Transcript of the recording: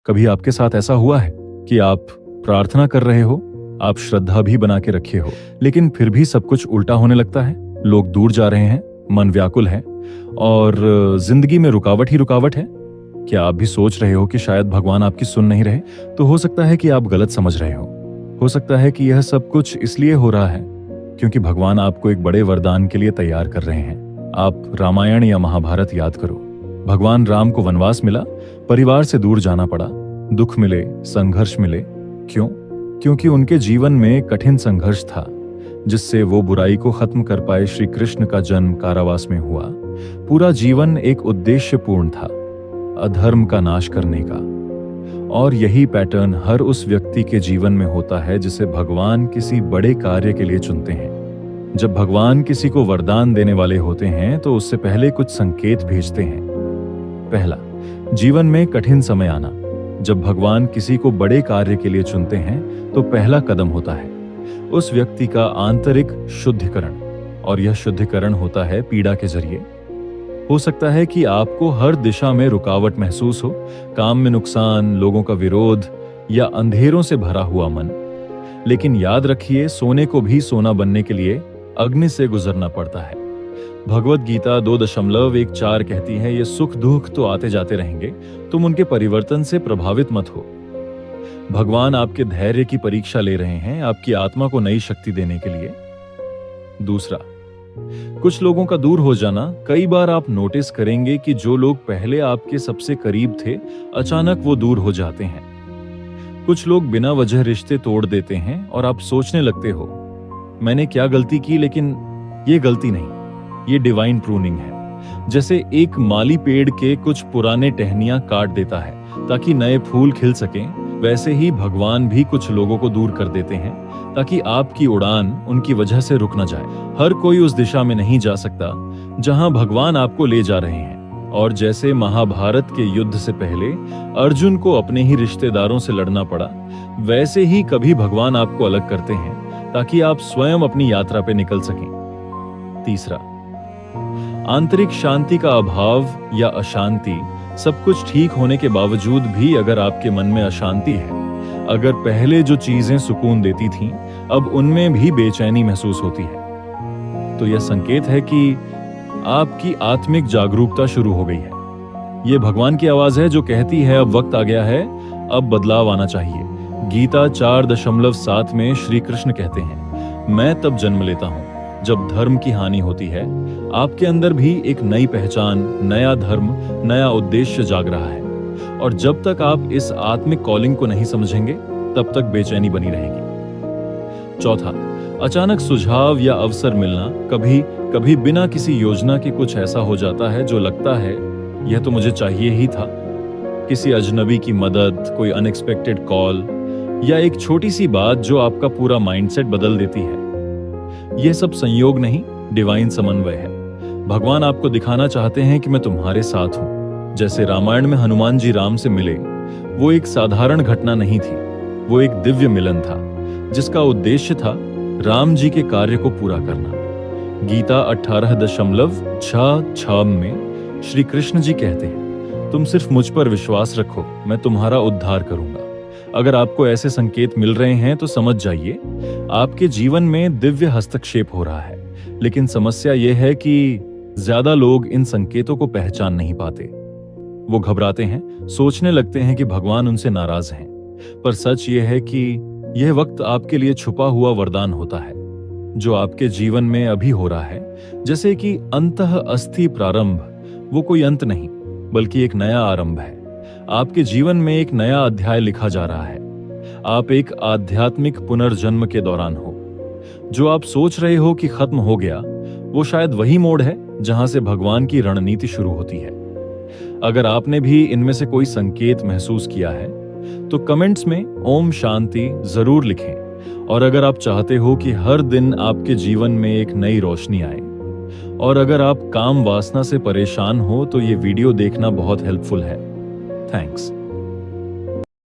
कभी आपके साथ ऐसा हुआ है कि आप प्रार्थना कर रहे हो, आप श्रद्धा भी बना के रखे हो, लेकिन फिर भी सब कुछ उल्टा होने लगता है? लोग दूर जा रहे हैं, मन व्याकुल है और जिंदगी में रुकावट ही रुकावट है। क्या आप भी सोच रहे हो कि शायद भगवान आपकी सुन नहीं रहे? तो हो सकता है कि आप गलत समझ रहे हो सकता है कि यह सब कुछ इसलिए हो रहा है क्योंकि भगवान आपको एक बड़े वरदान के लिए तैयार कर रहे हैं। आप रामायण या महाभारत याद करो। भगवान राम को वनवास मिला, परिवार से दूर जाना पड़ा, दुख मिले, संघर्ष मिले। क्यों? क्योंकि उनके जीवन में कठिन संघर्ष था जिससे वो बुराई को खत्म कर पाए। श्री कृष्ण का जन्म कारावास में हुआ। पूरा जीवन एक उद्देश्यपूर्ण था, अधर्म का नाश करने का। और यही पैटर्न हर उस व्यक्ति के जीवन में होता है जिसे भगवान किसी बड़े कार्य के लिए चुनते हैं। जब भगवान किसी को वरदान देने वाले होते हैं तो उससे पहले कुछ संकेत भेजते हैं। पहला, जीवन में कठिन समय आना। जब भगवान किसी को बड़े कार्य के लिए चुनते हैं तो पहला कदम होता है उस व्यक्ति का आंतरिक शुद्धिकरण, और यह शुद्धिकरण होता है पीड़ा के जरिए। हो सकता है कि आपको हर दिशा में रुकावट महसूस हो, काम में नुकसान, लोगों का विरोध या अंधेरों से भरा हुआ मन। लेकिन याद रखिए, सोने को भी सोना बनने के लिए अग्नि से गुजरना पड़ता है। भगवत गीता 2.14 कहती है, ये सुख दुख तो आते जाते रहेंगे, तुम उनके परिवर्तन से प्रभावित मत हो। भगवान आपके धैर्य की परीक्षा ले रहे हैं, आपकी आत्मा को नई शक्ति देने के लिए। दूसरा, कुछ लोगों का दूर हो जाना। कई बार आप नोटिस करेंगे कि जो लोग पहले आपके सबसे करीब थे, अचानक वो दूर हो जाते हैं। कुछ लोग बिना वजह रिश्ते तोड़ देते हैं और आप सोचने लगते हो, मैंने क्या गलती की? लेकिन ये गलती नहीं, ये डिवाइन प्रूनिंग है। जैसे एक माली पेड़ के कुछ पुराने टहनियां काट देता है ताकि नए फूल खिल सकें, वैसे ही भगवान भी कुछ लोगों को दूर कर देते हैं ताकि आपकी उड़ान उनकी वजह से रुक न जाए। हर कोई उस दिशा में नहीं जा सकता जहां भगवान आपको ले जा रहे हैं। और जैसे महाभारत के युद्ध से पहले अर्जुन को अपने ही रिश्तेदारों से लड़ना पड़ा, वैसे ही कभी भगवान आपको अलग करते हैं ताकि आप स्वयं अपनी यात्रा पे निकल सकें। तीसरा, आंतरिक शांति का अभाव या अशांति। सब कुछ ठीक होने के बावजूद भी अगर आपके मन में अशांति है, अगर पहले जो चीजें सुकून देती थीं, अब उनमें भी बेचैनी महसूस होती है, तो यह संकेत है कि आपकी आत्मिक जागरूकता शुरू हो गई है। यह भगवान की आवाज है जो कहती है, अब वक्त आ गया है, अब बदलाव आना चाहिए। गीता 4.7 में श्री कृष्ण कहते हैं, मैं तब जन्म लेता हूं जब धर्म की हानि होती है। आपके अंदर भी एक नई पहचान, नया धर्म, नया उद्देश्य जाग रहा है। और जब तक आप इस आत्मिक कॉलिंग को नहीं समझेंगे, तब तक बेचैनी बनी रहेगी। चौथा, अचानक सुझाव या अवसर मिलना। कभी कभी बिना किसी योजना के कुछ ऐसा हो जाता है जो लगता है यह तो मुझे चाहिए ही था। किसी अजनबी की मदद, कोई अनएक्सपेक्टेड कॉल या एक छोटी सी बात जो आपका पूरा माइंडसेट बदल देती है। यह सब संयोग नहीं, डिवाइन समन्वय है। भगवान आपको दिखाना चाहते हैं कि मैं तुम्हारे साथ हूं। जैसे रामायण में हनुमान जी राम से मिले, वो एक साधारण घटना नहीं थी, वो एक दिव्य मिलन था जिसका उद्देश्य था राम जी के कार्य को पूरा करना। गीता 18.6 में श्री कृष्ण जी कहते हैं, तुम सिर्फ मुझ पर विश्वास रखो, मैं तुम्हारा उद्धार करूंगा। अगर आपको ऐसे संकेत मिल रहे हैं तो समझ जाइए, आपके जीवन में दिव्य हस्तक्षेप हो रहा है। लेकिन समस्या यह है कि ज्यादा लोग इन संकेतों को पहचान नहीं पाते। वो घबराते हैं, सोचने लगते हैं कि भगवान उनसे नाराज हैं। पर सच ये है कि यह वक्त आपके लिए छुपा हुआ वरदान होता है जो आपके जीवन में अभी हो रहा है। जैसे कि अंतः अस्थि प्रारंभ, वो कोई अंत नहीं बल्कि एक नया आरंभ है। आपके जीवन में एक नया अध्याय लिखा जा रहा है। आप एक आध्यात्मिक पुनर्जन्म के दौरान हो। जो आप सोच रहे हो कि खत्म हो गया, वो शायद वही मोड़ है जहां से भगवान की रणनीति शुरू होती है। अगर आपने भी इनमें से कोई संकेत महसूस किया है तो कमेंट्स में ओम शांति जरूर लिखें। और अगर आप चाहते हो कि हर दिन आपके जीवन में एक नई रोशनी आए, और अगर आप काम वासना से परेशान हो, तो ये वीडियो देखना बहुत हेल्पफुल है। थैंक्स।